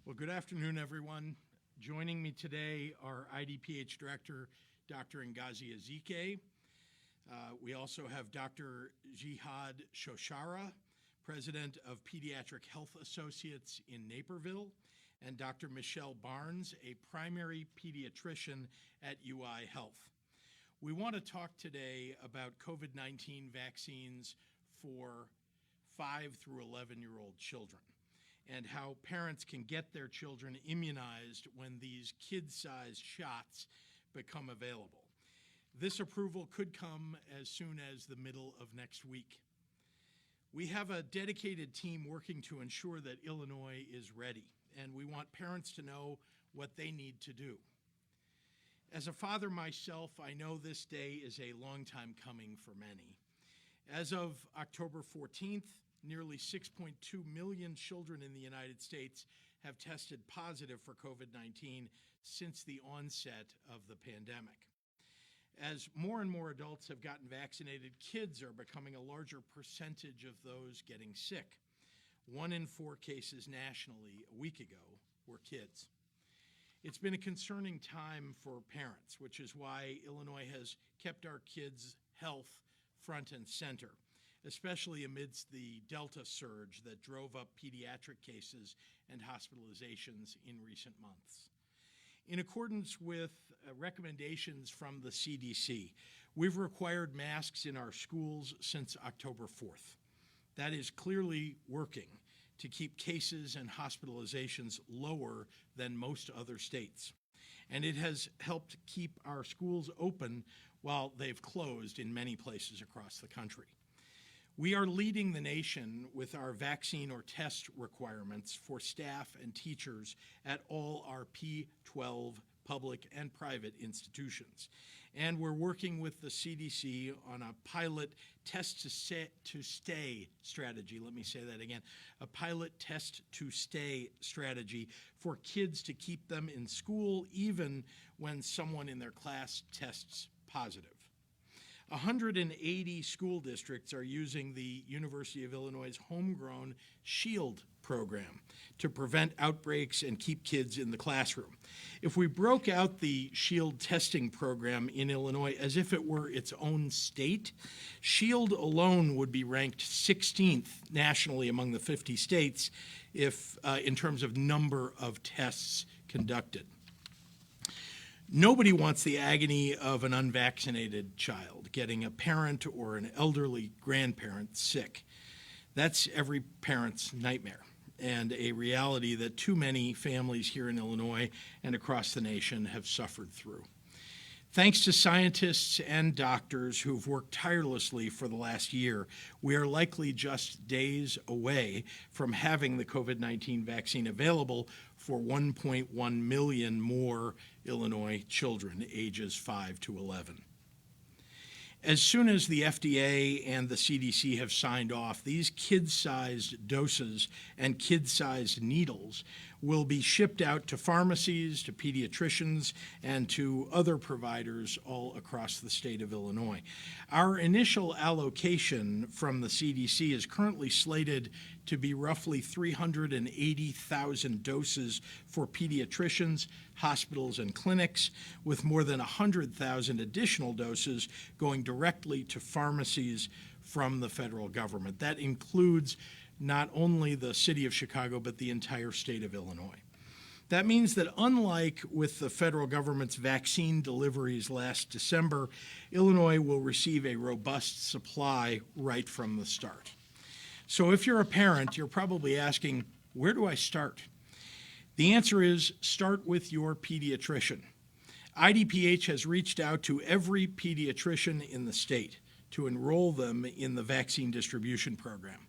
Well, good afternoon, everyone. Joining me today are IDPH Director Dr. Ngazi. We also have Dr. Jihad Shashara, President of Pediatric Health Associates in Naperville, and Dr. Michelle Barnes, a primary pediatrician at UI Health. We want to talk today about COVID-19 vaccines for 5 through 11-year-old children and how parents can get their children immunized when these kid-sized shots become available. This approval could come as soon as the middle of next week. We have a dedicated team working to ensure that Illinois is ready, and we want parents to know what they need to do. As a father myself, I know this day is a long time coming for many. As of October 14th, nearly 6.2 million children in the United States have tested positive for COVID-19 since the onset of the pandemic. As more and more adults have gotten vaccinated, kids are becoming a larger percentage of those getting sick. 1 in 4 cases nationally a week ago were kids. It's been a concerning time for parents, which is why Illinois has kept our kids' health front and center, especially amidst the Delta surge that drove up pediatric cases and hospitalizations in recent months. In accordance with recommendations from the CDC, we've required masks in our schools since October 4th. That is clearly working to keep cases and hospitalizations lower than most other states. And it has helped keep our schools open while they've closed in many places across the country. We are leading the nation with our vaccine or test requirements for staff and teachers at all our P12 public and private institutions. And we're working with the CDC on a pilot test-to-stay strategy. Let me say that again. A pilot test-to-stay strategy for kids to keep them in school even when someone in their class tests positive. 180 school districts are using the University of Illinois' homegrown SHIELD program to prevent outbreaks and keep kids in the classroom. If we broke out the SHIELD testing program in Illinois as if it were its own state, SHIELD alone would be ranked 16th nationally among the 50 states in terms of number of tests conducted. Nobody wants the agony of an unvaccinated child getting a parent or an elderly grandparent sick. That's every parent's nightmare, and a reality that too many families here in Illinois and across the nation have suffered through. Thanks to scientists and doctors who've worked tirelessly for the last year, we are likely just days away from having the COVID-19 vaccine available for 1.1 million more Illinois children ages 5 to 11. As soon as the FDA and the CDC have signed off, these kid-sized doses and kid-sized needles will be shipped out to pharmacies, to pediatricians, and to other providers all across the state of Illinois. Our initial allocation from the CDC is currently slated to be roughly 380,000 doses for pediatricians, hospitals, and clinics, with more than 100,000 additional doses going directly to pharmacies from the federal government. That includes not only the city of Chicago, but the entire state of Illinois. That means that unlike with the federal government's vaccine deliveries last December, Illinois will receive a robust supply right from the start. So if you're a parent, you're probably asking, where do I start? The answer is start with your pediatrician. IDPH has reached out to every pediatrician in the state to enroll them in the vaccine distribution program.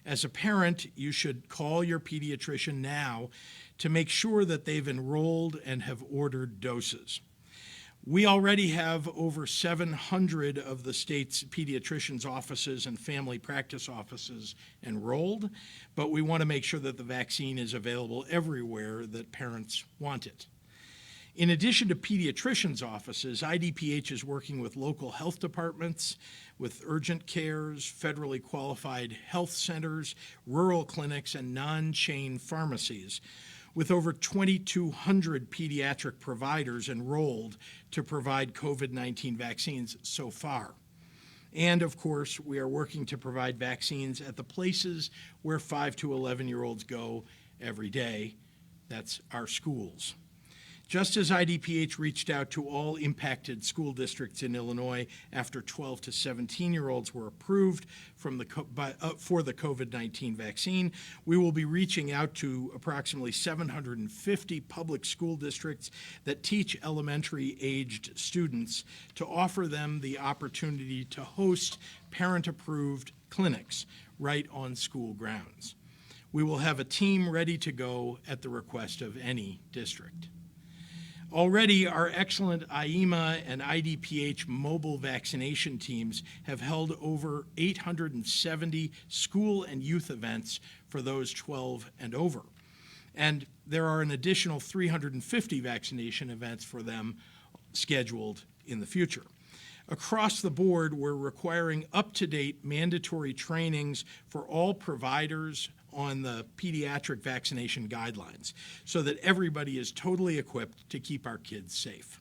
As a parent, you should call your pediatrician now to make sure that they've enrolled and have ordered doses. We already have over 700 of the state's pediatricians' offices and family practice offices enrolled, but we want to make sure that the vaccine is available everywhere that parents want it. In addition to pediatricians' offices, IDPH is working with local health departments, with urgent cares, federally qualified health centers, rural clinics, and non-chain pharmacies. with over 2,200 pediatric providers enrolled to provide COVID-19 vaccines so far. And of course, we are working to provide vaccines at the places where 5 to 11-year-olds go every day. That's our schools. Just as IDPH reached out to all impacted school districts in Illinois after 12 to 17-year-olds were approved for the COVID-19 vaccine, we will be reaching out to approximately 750 public school districts that teach elementary-aged students to offer them the opportunity to host parent-approved clinics right on school grounds. We will have a team ready to go at the request of any district. Already, our excellent IEMA and IDPH mobile vaccination teams have held over 870 school and youth events for those 12 and over. And there are an additional 350 vaccination events for them scheduled in the future. Across the board, we're requiring up-to-date mandatory trainings for all providers on the pediatric vaccination guidelines so that everybody is totally equipped to keep our kids safe.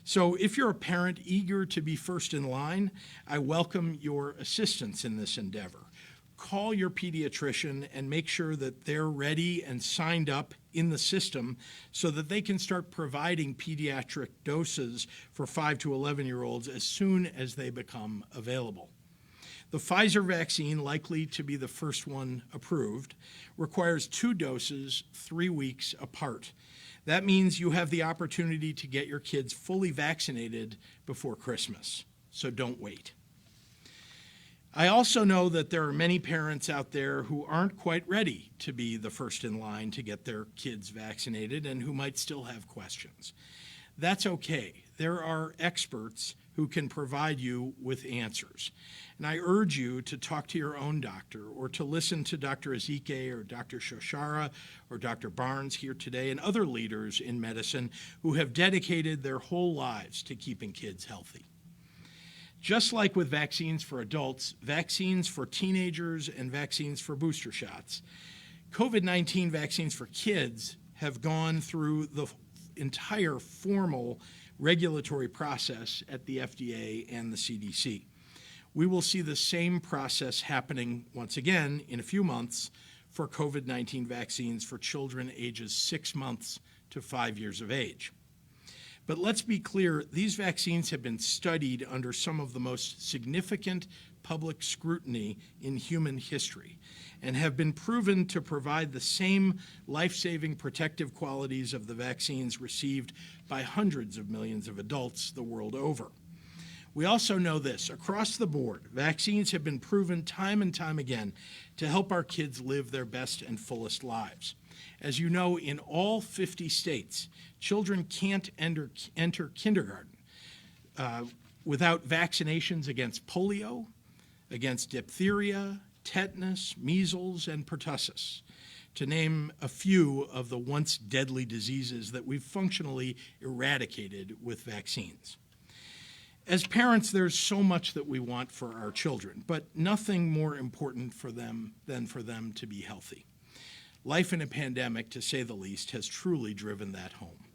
So if you're a parent eager to be first in line, I welcome your assistance in this endeavor. Call your pediatrician and make sure that they're ready and signed up in the system so that they can start providing pediatric doses for 5 to 11-year-olds as soon as they become available. The Pfizer vaccine, likely to be the first one approved, requires 2 doses 3 weeks apart. That means you have the opportunity to get your kids fully vaccinated before Christmas, so don't wait. I also know that there are many parents out there who aren't quite ready to be the first in line to get their kids vaccinated and who might still have questions. That's okay. There are experts who can provide you with answers. And I urge you to talk to your own doctor or to listen to Dr. Ezike or Dr. Shashara or Dr. Barnes here today and other leaders in medicine who have dedicated their whole lives to keeping kids healthy. Just like with vaccines for adults, vaccines for teenagers and vaccines for booster shots, COVID-19 vaccines for kids have gone through the entire formal regulatory process at the FDA and the CDC. We will see the same process happening once again in a few months for COVID-19 vaccines for children ages 6 months to 5 years of age. But let's be clear, these vaccines have been studied under some of the most significant public scrutiny in human history and have been proven to provide the same life-saving protective qualities of the vaccines received by hundreds of millions of adults the world over. We also know this, across the board, vaccines have been proven time and time again to help our kids live their best and fullest lives. As you know, in all 50 states, children can't enter kindergarten without vaccinations against polio, against diphtheria, tetanus, measles, and pertussis, to name a few of the once deadly diseases that we've functionally eradicated with vaccines. As parents, there's so much that we want for our children, but nothing more important for them than for them to be healthy. Life in a pandemic, to say the least, has truly driven that home.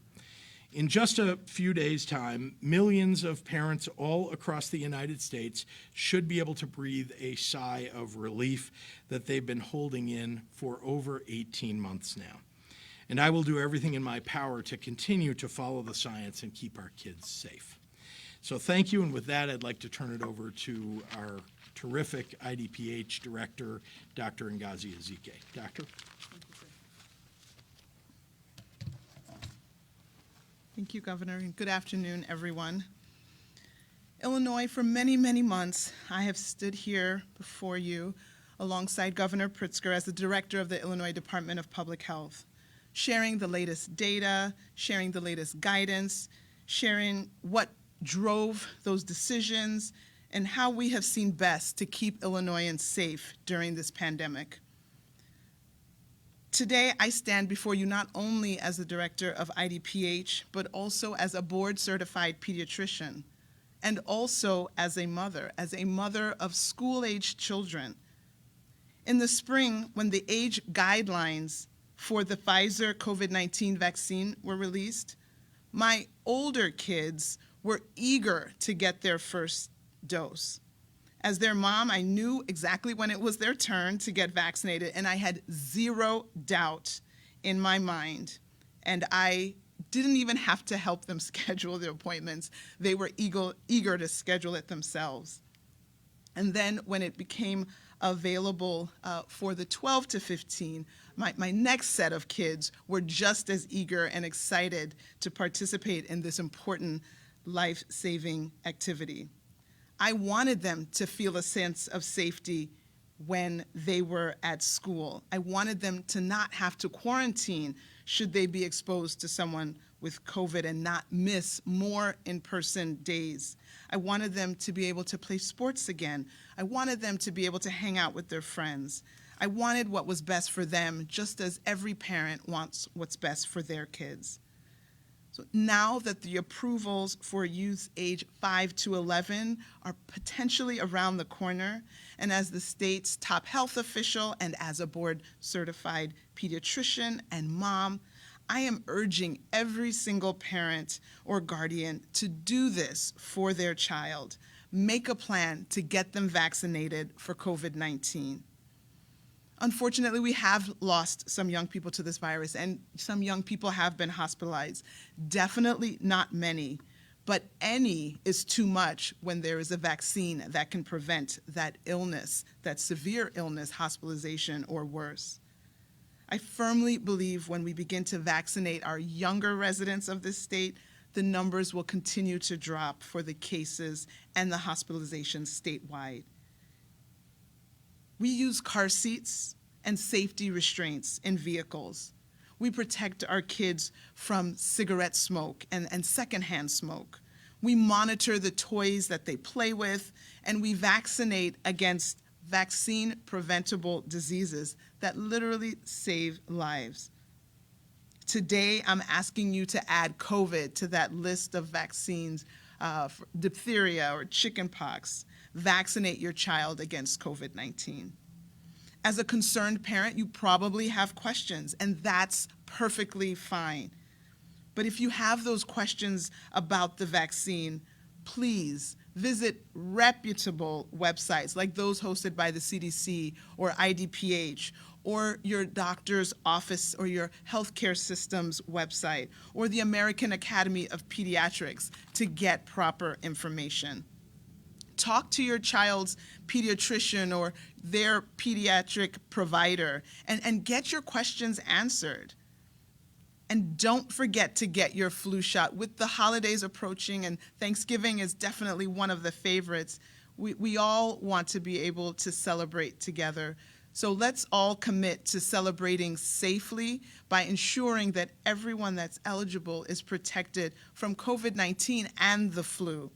In just a few days' time, millions of parents all across the United States should be able to breathe a sigh of relief that they've been holding in for over 18 months now. And I will do everything in my power to continue to follow the science and keep our kids safe. So thank you, and with that, I'd like to turn it over to our terrific IDPH director, Dr. Ngazi Ezike. Doctor? Thank you, Governor, and good afternoon, everyone. Illinois, for many, many months, I have stood here before you alongside Governor Pritzker as the director of the Illinois Department of Public Health, sharing the latest data, sharing the latest guidance, sharing what drove those decisions, and how we have seen best to keep Illinoisans safe during this pandemic. Today, I stand before you not only as the director of IDPH, but also as a board-certified pediatrician, and also as a mother of school-aged children. In the spring, when the age guidelines for the Pfizer COVID-19 vaccine were released, my older kids were eager to get their first dose. As their mom, I knew exactly when it was their turn to get vaccinated, and I had zero doubt in my mind. And I didn't even have to help them schedule their appointments. They were eager to schedule it themselves. And then when it became available for the 12 to 15, my next set of kids were just as eager and excited to participate in this important life-saving activity. I wanted them to feel a sense of safety when they were at school. I wanted them to not have to quarantine should they be exposed to someone with COVID and not miss more in-person days. I wanted them to be able to play sports again. I wanted them to be able to hang out with their friends. I wanted what was best for them, just as every parent wants what's best for their kids. So now that the approvals for youth age 5 to 11 are potentially around the corner, and as the state's top health official and as a board-certified pediatrician and mom, I am urging every single parent or guardian to do this for their child. Make a plan to get them vaccinated for COVID-19. Unfortunately, we have lost some young people to this virus, and some young people have been hospitalized. Definitely not many, but any is too much when there is a vaccine that can prevent that illness, that severe illness, hospitalization, or worse. I firmly believe when we begin to vaccinate our younger residents of this state, the numbers will continue to drop for the cases and the hospitalizations statewide. We use car seats and safety restraints in vehicles. We protect our kids from cigarette smoke and secondhand smoke. We monitor the toys that they play with, and we vaccinate against vaccine-preventable diseases that literally save lives. Today, I'm asking you to add COVID to that list of vaccines for diphtheria or chickenpox. Vaccinate your child against COVID-19. As a concerned parent, you probably have questions, and that's perfectly fine. But if you have those questions about the vaccine, please visit reputable websites like those hosted by the CDC or IDPH, or your doctor's office or your healthcare system's website, or the American Academy of Pediatrics to get proper information. Talk to your child's pediatrician or their pediatric provider and get your questions answered. And don't forget to get your flu shot. With the holidays approaching, and Thanksgiving is definitely one of the favorites, we all want to be able to celebrate together. So let's all commit to celebrating safely by ensuring that everyone that's eligible is protected from COVID-19 and the flu.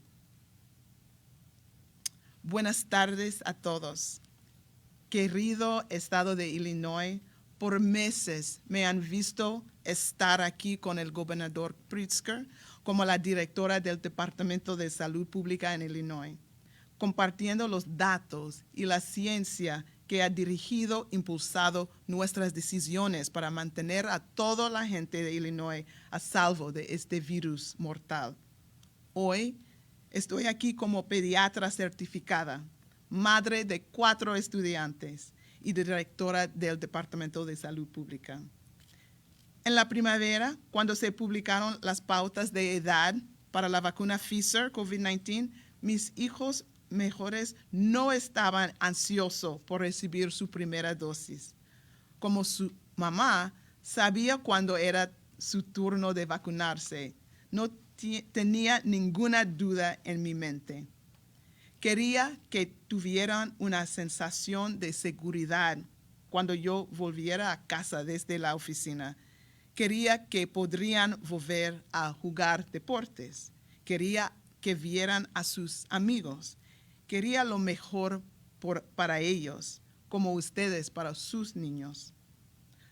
Buenas tardes a todos. Querido Estado de Illinois, por meses me han visto estar aquí con el gobernador Pritzker como la directora del Departamento de Salud Pública en Illinois, compartiendo los datos y la ciencia que ha dirigido, impulsado nuestras decisiones para mantener a toda la gente de Illinois a salvo de este virus mortal. Hoy estoy aquí como pediatra certificada, madre de 4 estudiantes y directora del Departamento de Salud Pública. En la primavera, cuando se publicaron las pautas de edad para la vacuna Pfizer COVID-19, mis hijos mejores no estaban ansiosos por recibir su primera dosis. Como su mamá sabía cuándo era su turno de vacunarse, no tenía ninguna duda en mi mente. Quería que tuvieran una sensación de seguridad cuando yo volviera a casa desde la oficina. Quería que podrían volver a jugar deportes. Quería que vieran a sus amigos. Quería lo mejor para ellos, como ustedes para sus niños.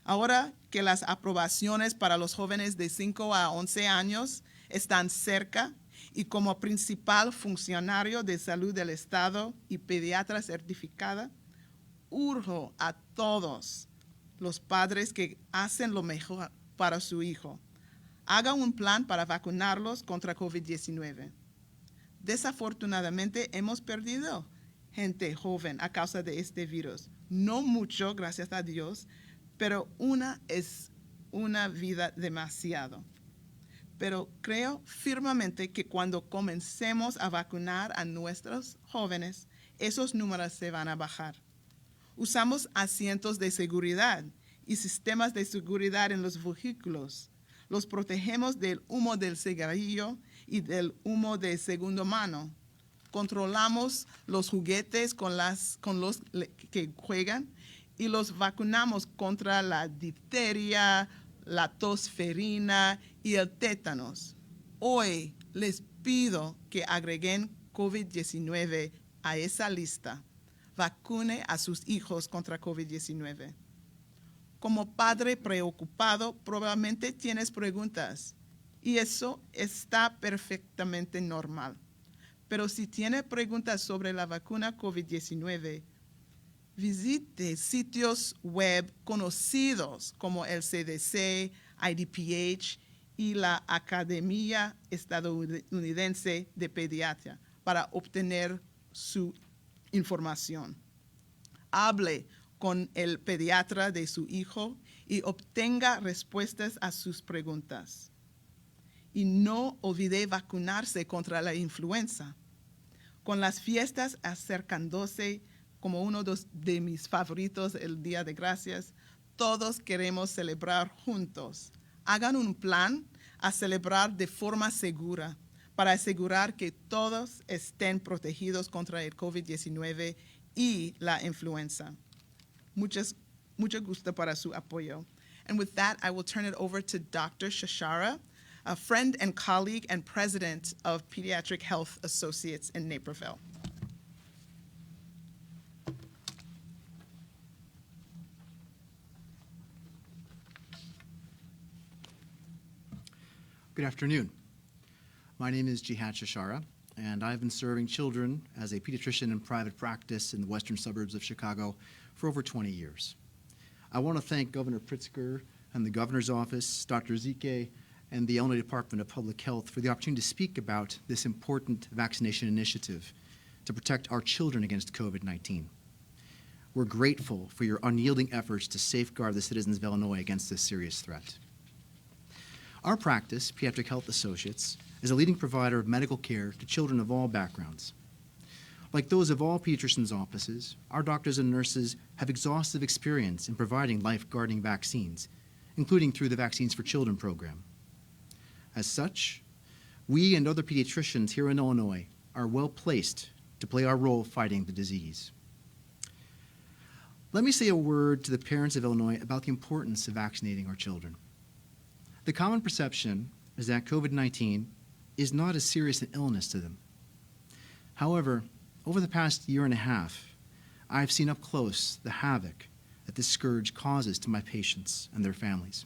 Ahora que las aprobaciones para los jóvenes de 5 a 11 años están cerca, y como principal funcionario de salud del Estado y pediatra certificada, urjo a todos los padres que hacen lo mejor para su hijo. Hagan un plan para vacunarlos contra COVID-19. Desafortunadamente, hemos perdido gente joven a causa de este virus. No mucho, gracias a Dios, pero una es una vida demasiado. Pero creo firmemente que cuando comencemos a vacunar a nuestros jóvenes, esos números se van a bajar. Usamos asientos de seguridad y sistemas de seguridad en los vehículos. Los protegemos del humo del cigarrillo y del humo de segunda mano. Controlamos los juguetes con los que juegan y los vacunamos contra la difteria, la tosferina y el tétanos. Hoy les pido que agreguen COVID-19 a esa lista. Vacune a sus hijos contra COVID-19. Como padre preocupado, probablemente tienes preguntas y eso está perfectamente normal. Pero si tiene preguntas sobre la vacuna COVID-19, visite sitios web conocidos como el CDC, IDPH y la Academia Estadounidense de Pediatría para obtener su información. Hable con el pediatra de su hijo y obtenga respuestas a sus preguntas. Y no olvide vacunarse contra la influenza. Con las fiestas acercándose, como uno de mis favoritos, el Día de Gracias, todos queremos celebrar juntos. Hagan un plan a celebrar de forma segura para asegurar que todos estén protegidos contra el COVID-19 y la influenza. Mucho gusto para su apoyo. And with that, I will turn it over to Dr. Shashara, a friend and colleague and president of Pediatric Health Associates in Naperville. Good afternoon. My name is Jihad Shashara, and I've been serving children as a pediatrician in private practice in the western suburbs of Chicago for over 20 years. I want to thank Governor Pritzker and the governor's office, Dr. Zike, and the Illinois Department of Public Health for the opportunity to speak about this important vaccination initiative to protect our children against COVID-19. We're grateful for your unyielding efforts to safeguard the citizens of Illinois against this serious threat. Our practice, Pediatric Health Associates, is a leading provider of medical care to children of all backgrounds. Like those of all pediatricians' offices, our doctors and nurses have exhaustive experience in providing life-guarding vaccines, including through the Vaccines for Children program. As such, we and other pediatricians here in Illinois are well placed to play our role fighting the disease. Let me say a word to the parents of Illinois about the importance of vaccinating our children. The common perception is that COVID-19 is not as serious an illness to them. However, over the past year and a half, I've seen up close the havoc that this scourge causes to my patients and their families.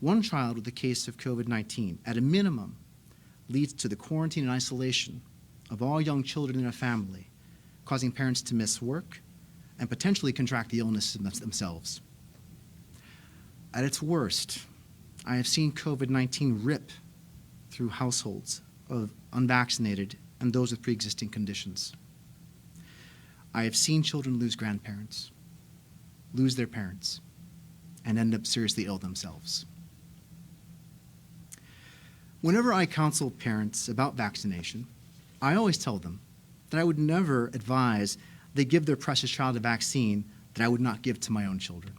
One child with a case of COVID-19, at a minimum, leads to the quarantine and isolation of all young children in a family, causing parents to miss work and potentially contract the illness themselves. At its worst, I have seen COVID-19 rip through households of unvaccinated and those with pre-existing conditions. I have seen children lose grandparents, lose their parents, and end up seriously ill themselves. Whenever I counsel parents about vaccination, I always tell them that I would never advise they give their precious child a vaccine that I would not give to my own children.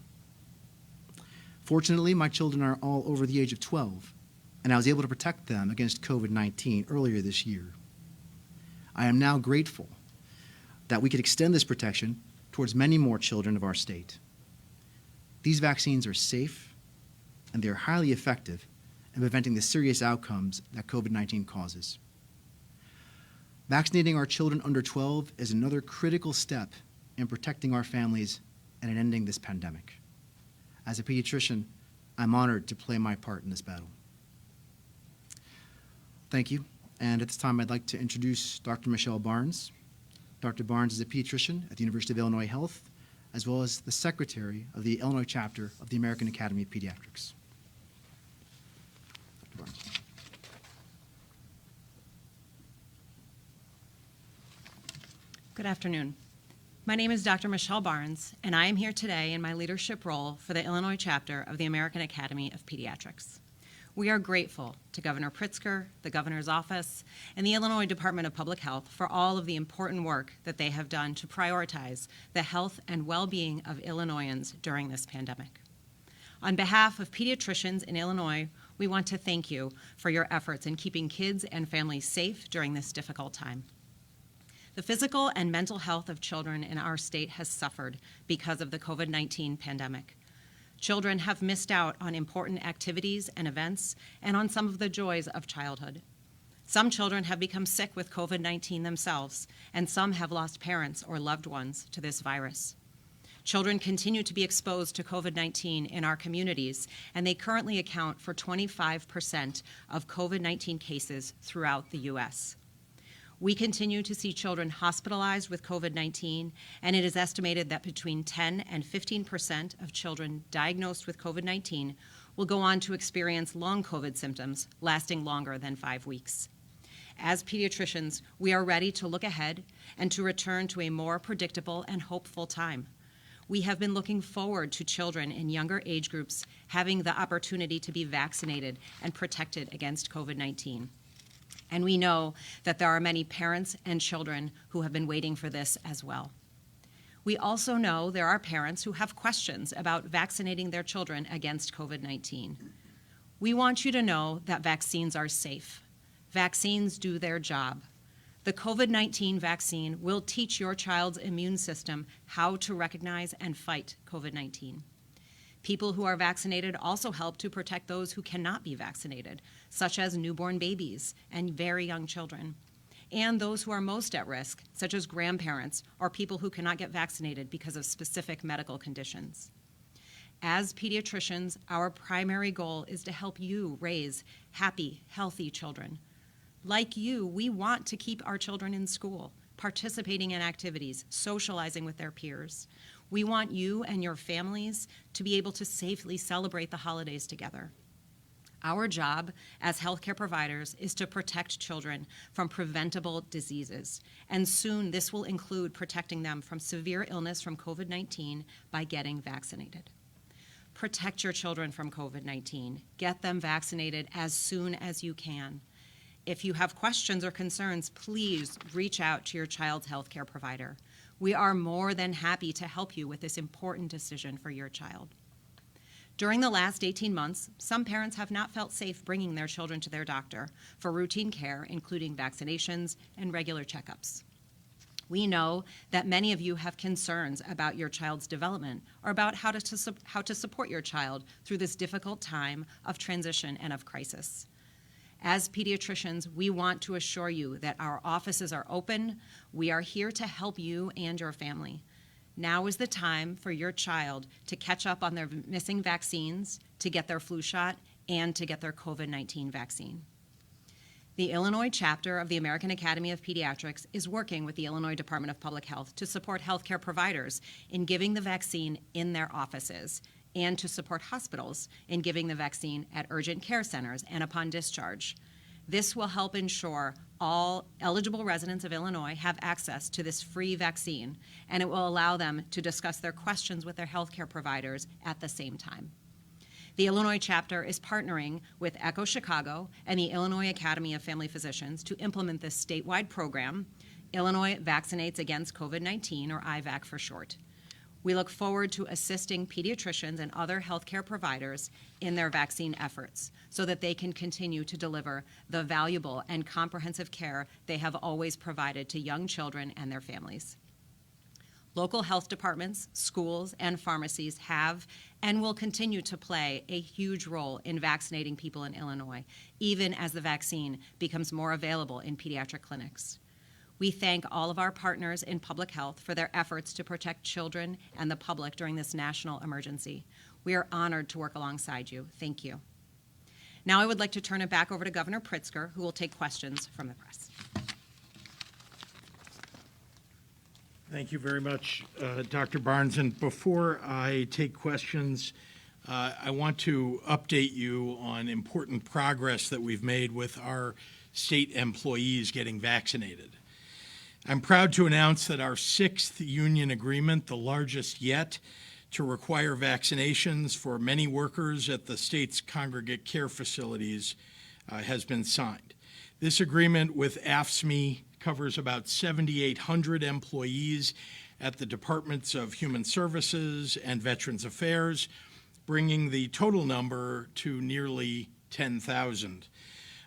Fortunately, my children are all over the age of 12, and I was able to protect them against COVID-19 earlier this year. I am now grateful that we could extend this protection towards many more children of our state. These vaccines are safe, and they are highly effective in preventing the serious outcomes that COVID-19 causes. Vaccinating our children under 12 is another critical step in protecting our families and in ending this pandemic. As a pediatrician, I'm honored to play my part in this battle. Thank you. And at this time, I'd like to introduce Dr. Michelle Barnes. Dr. Barnes is a pediatrician at the University of Illinois Health as well as the Secretary of the Illinois chapter of the American Academy of Pediatrics. Dr. Barnes. Good afternoon. My name is Dr. Michelle Barnes, and I am here today in my leadership role for the Illinois chapter of the American Academy of Pediatrics. We are grateful to Governor Pritzker, the Governor's Office, and the Illinois Department of Public Health for all of the important work that they have done to prioritize the health and well-being of Illinoisans during this pandemic. On behalf of pediatricians in Illinois, we want to thank you for your efforts in keeping kids and families safe during this difficult time. The physical and mental health of children in our state has suffered because of the COVID-19 pandemic. Children have missed out on important activities and events and on some of the joys of childhood. Some children have become sick with COVID-19 themselves, and some have lost parents or loved ones to this virus. Children continue to be exposed to COVID-19 in our communities, and they currently account for 25% of COVID-19 cases throughout the U.S. We continue to see children hospitalized with COVID-19, and it is estimated that between 10 and 15% of children diagnosed with COVID-19 will go on to experience long COVID symptoms lasting longer than 5 weeks. As pediatricians, we are ready to look ahead and to return to a more predictable and hopeful time. We have been looking forward to children in younger age groups having the opportunity to be vaccinated and protected against COVID-19. And we know that there are many parents and children who have been waiting for this as well. We also know there are parents who have questions about vaccinating their children against COVID-19. We want you to know that vaccines are safe. Vaccines do their job. The COVID-19 vaccine will teach your child's immune system how to recognize and fight COVID-19. People who are vaccinated also help to protect those who cannot be vaccinated, such as newborn babies and very young children, and those who are most at risk, such as grandparents or people who cannot get vaccinated because of specific medical conditions. As pediatricians, our primary goal is to help you raise happy, healthy children. Like you, we want to keep our children in school, participating in activities, socializing with their peers. We want you and your families to be able to safely celebrate the holidays together. Our job as healthcare providers is to protect children from preventable diseases, and soon this will include protecting them from severe illness from COVID-19 by getting vaccinated. Protect your children from COVID-19. Get them vaccinated as soon as you can. If you have questions or concerns, please reach out to your child's healthcare provider. We are more than happy to help you with this important decision for your child. During the last 18 months, some parents have not felt safe bringing their children to their doctor for routine care, including vaccinations and regular checkups. We know that many of you have concerns about your child's development or about how to support your child through this difficult time of transition and of crisis. As pediatricians, we want to assure you that our offices are open. We are here to help you and your family. Now is the time for your child to catch up on their missing vaccines, to get their flu shot, and to get their COVID-19 vaccine. The Illinois chapter of the American Academy of Pediatrics is working with the Illinois Department of Public Health to support healthcare providers in giving the vaccine in their offices, and to support hospitals in giving the vaccine at urgent care centers and upon discharge. This will help ensure all eligible residents of Illinois have access to this free vaccine, and it will allow them to discuss their questions with their healthcare providers at the same time. The Illinois chapter is partnering with ECHO Chicago and the Illinois Academy of Family Physicians to implement this statewide program, Illinois Vaccinates Against COVID-19, or IVAC for short. We look forward to assisting pediatricians and other healthcare providers in their vaccine efforts so that they can continue to deliver the valuable and comprehensive care they have always provided to young children and their families. Local health departments, schools, and pharmacies have and will continue to play a huge role in vaccinating people in Illinois, even as the vaccine becomes more available in pediatric clinics. We thank all of our partners in public health for their efforts to protect children and the public during this national emergency. We are honored to work alongside you. Thank you. Now I would like to turn it back over to Governor Pritzker, who will take questions from the press. Thank you very much, Dr. Barnes. And before I take questions, I want to update you on important progress that we've made with our state employees getting vaccinated. I'm proud to announce that our 6th union agreement, the largest yet, to require vaccinations for many workers at the state's congregate care facilities has been signed. This agreement with AFSCME covers about 7,800 employees at the Departments of Human Services and Veterans Affairs, bringing the total number to nearly 10,000.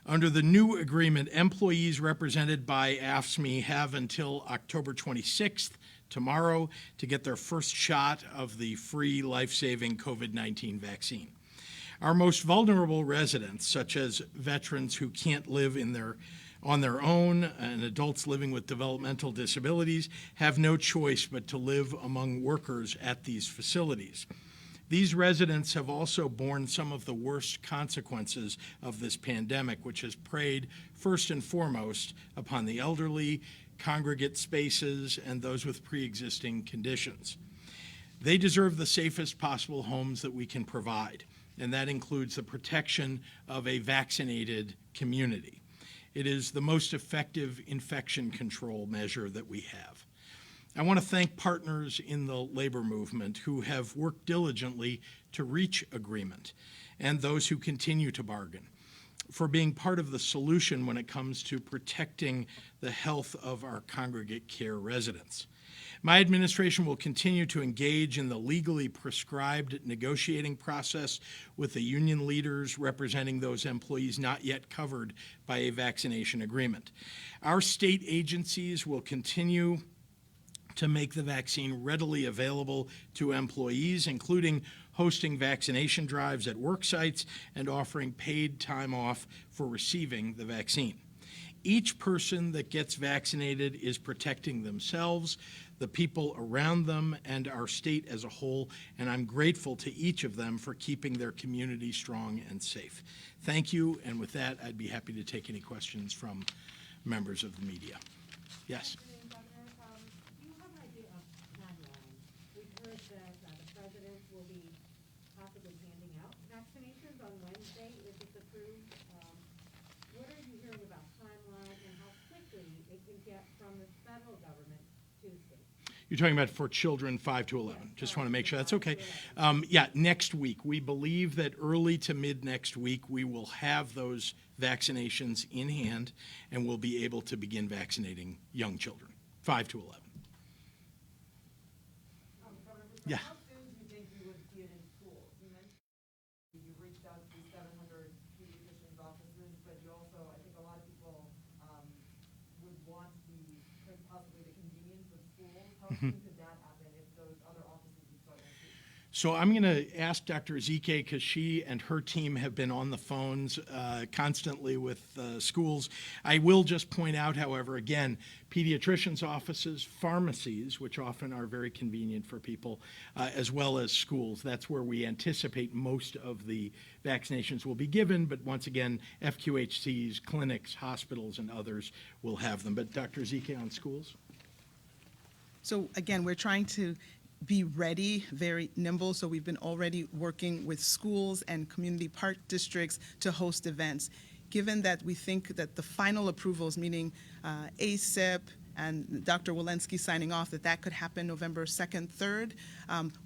Under the new agreement, employees represented by AFSCME have until October 26th, tomorrow, to get their first shot of the free life-saving COVID-19 vaccine. Our most vulnerable residents, such as veterans who can't live on their own and adults living with developmental disabilities, have no choice but to live among workers at these facilities. These residents have also borne some of the worst consequences of this pandemic, which has preyed first and foremost upon the elderly, congregate spaces, and those with pre-existing conditions. They deserve the safest possible homes that we can provide, and that includes the protection of a vaccinated community. It is the most effective infection control measure that we have. I want to thank partners in the labor movement who have worked diligently to reach agreement, and those who continue to bargain, for being part of the solution when it comes to protecting the health of our congregate care residents. My administration will continue to engage in the legally prescribed negotiating process with the union leaders representing those employees not yet covered by a vaccination agreement. Our state agencies will continue to make the vaccine readily available to employees, including hosting vaccination drives at work sites and offering paid time off for receiving the vaccine. Each person that gets vaccinated is protecting themselves, the people around them, and our state as a whole, and I'm grateful to each of them for keeping their community strong and safe. Thank you, and with that, I'd be happy to take any questions from members of the media. Yes. Do you have an idea of timeline? We've heard that the president will be possibly handing out vaccinations on Wednesday if it's approved. What are you hearing about timeline and how quickly it can get from the federal government to the state? You're talking about for children 5 to 11. Just want to make sure that's okay. Yeah, next week. We believe that early to mid next week we will have those vaccinations in hand and we'll be able to begin vaccinating young children, 5 to 11. Yeah. How soon do you think you would see it in schools? You mentioned you reached out to 700 pediatricians' offices, but you also, I think a lot of people would want possibly the convenience of schools. How soon could that happen if those other offices would start next week? So I'm going to ask Dr. Ezike, because she and her team have been on the phones constantly with schools. I will just point out, however, again, pediatricians' offices, pharmacies, which often are very convenient for people, as well as schools. That's where we anticipate most of the vaccinations will be given, but once again, FQHCs, clinics, hospitals, and others will have them. But Dr. Ezike on schools? So again, we're trying to be ready, very nimble. So we've been already working with schools and community park districts to host events. Given that we think that the final approvals, meaning ACIP and Dr. Walensky signing off, that could happen November 2nd, 3rd,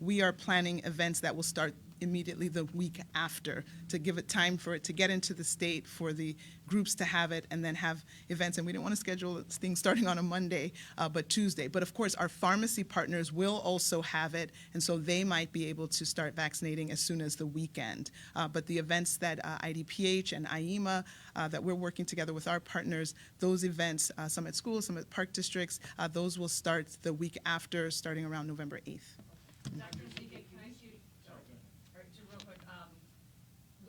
we are planning events that will start immediately the week after to give it time for it to get into the state, for the groups to have it, and then have events. And we don't want to schedule things starting on a Monday, but Tuesday. But of course, our pharmacy partners will also have it, and so they might be able to start vaccinating as soon as the weekend. But the events that IDPH and IEMA, that we're working together with our partners, those events, some at schools, some at park districts, those will start the week after, starting around November 8th. Dr. Ezike, can I shoot, or just real quick,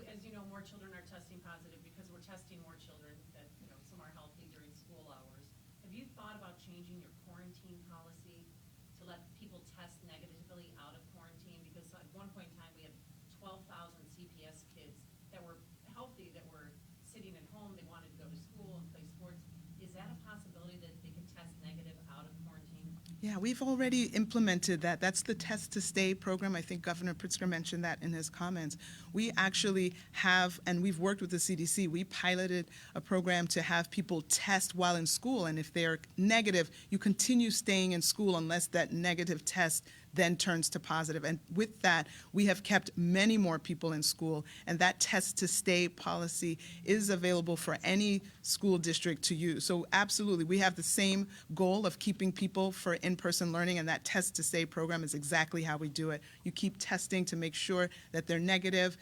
as you know, more children are testing positive because we're testing more children that, some are healthy during school hours. Have you thought about changing your quarantine policy to let people test negatively out of quarantine? Because at one point in time, we had 12,000 CPS kids that were healthy, that were sitting at home, they wanted to go to school and play sports. Is that a possibility that they could test negative out of quarantine? Yeah, Yeah, we've already implemented that. That's the Test to Stay program. I think Governor Pritzker mentioned that in his comments. We actually have, and we've worked with the CDC, we piloted a program to have people test while in school, and if they're negative, you continue staying in school unless that negative test then turns to positive. And with that, we have kept many more people in school, and that Test to Stay policy is available for any school district to use. So absolutely, we have the same goal of keeping people for in-person learning, and that Test to Stay program is exactly how we do it. You keep testing to make sure that they're negative,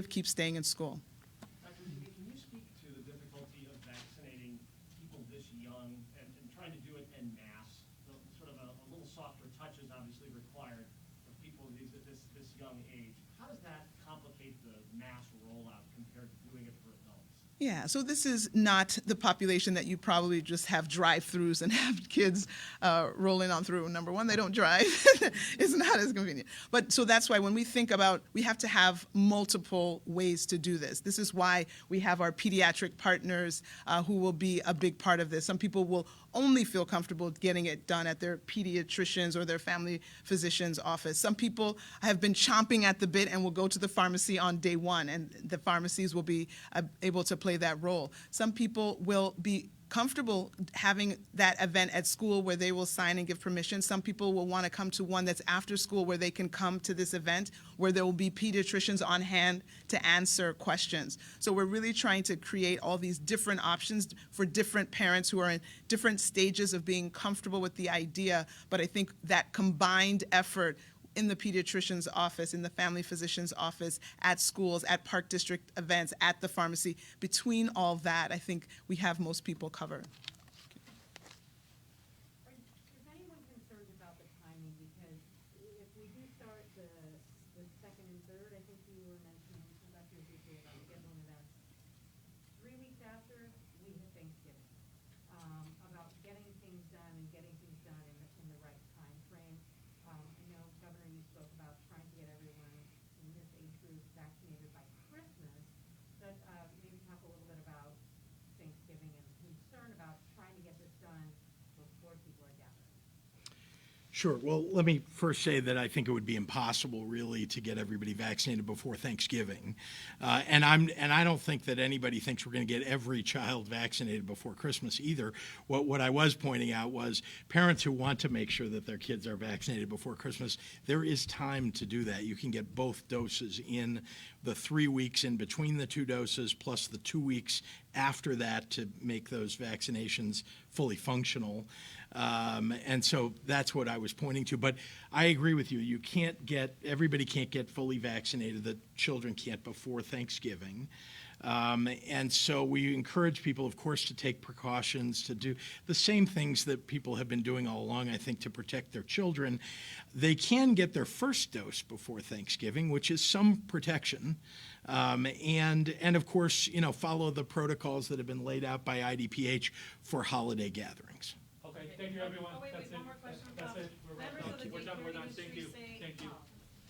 keep staying in school. Dr. Ziggy, can you speak to the difficulty of vaccinating people this young and trying to do it en masse? Sort of a little softer touch is obviously required of people this young age. How does that complicate the mass rollout compared to doing it for adults? Yeah, so this is not the population that you probably just have drive-throughs and have kids rolling on through. Number one, they don't drive. It's not as convenient. But so that's why when we think about, we have to have multiple ways to do this. This is why we have our pediatric partners who will be a big part of this. Some people will only feel comfortable getting it done at their pediatrician's or their family physician's office. Some people have been chomping at the bit and will go to the pharmacy on day one, and the pharmacies will be able to play that role. Some people will be comfortable having that event at school where they will sign and give permission. Some people will want to come to one that's after school where they can come to this event where there will be pediatricians on hand to answer questions. So we're really trying to create all these different options for different parents who are in different stages of being comfortable with the idea. But I think that combined effort in the pediatrician's office, in the family physician's office, at schools, at park district events, at the pharmacy, between all that, I think we have most people covered. Is anyone concerned about the timing? Because if we do start the second and third, I think you were mentioning, Dr. Zeke, about the Get One events, 3 weeks after, we hit Thanksgiving, about getting things done and getting things done in the right time frame. I know, Governor, you spoke about trying to get everyone in this age group vaccinated by Christmas, but maybe talk a little bit about Thanksgiving and concern about trying to get this done before people are gathering. Sure. Well, let me first say that I think it would be impossible, really, to get everybody vaccinated before Thanksgiving, and I don't think that anybody thinks we're going to get every child vaccinated before Christmas either. What I was pointing out was parents who want to make sure that their kids are vaccinated before Christmas. There is time to do that. You can get both doses in the 3 weeks in between the two doses, plus the 2 weeks after that to make those vaccinations fully functional. And so that's what I was pointing to. But I agree with you. Everybody can't get fully vaccinated. The children can't before Thanksgiving. And so we encourage people, of course, to take precautions, to do the same things that people have been doing all along, I think, to protect their children. They can get their first dose before Thanksgiving, which is some protection. And of course, follow the protocols that have been laid out by IDPH for holiday gatherings. Okay, thank you, everyone. Oh, wait, That's it. one more question. That's it. Members of the We're done. Thank you. Thank you.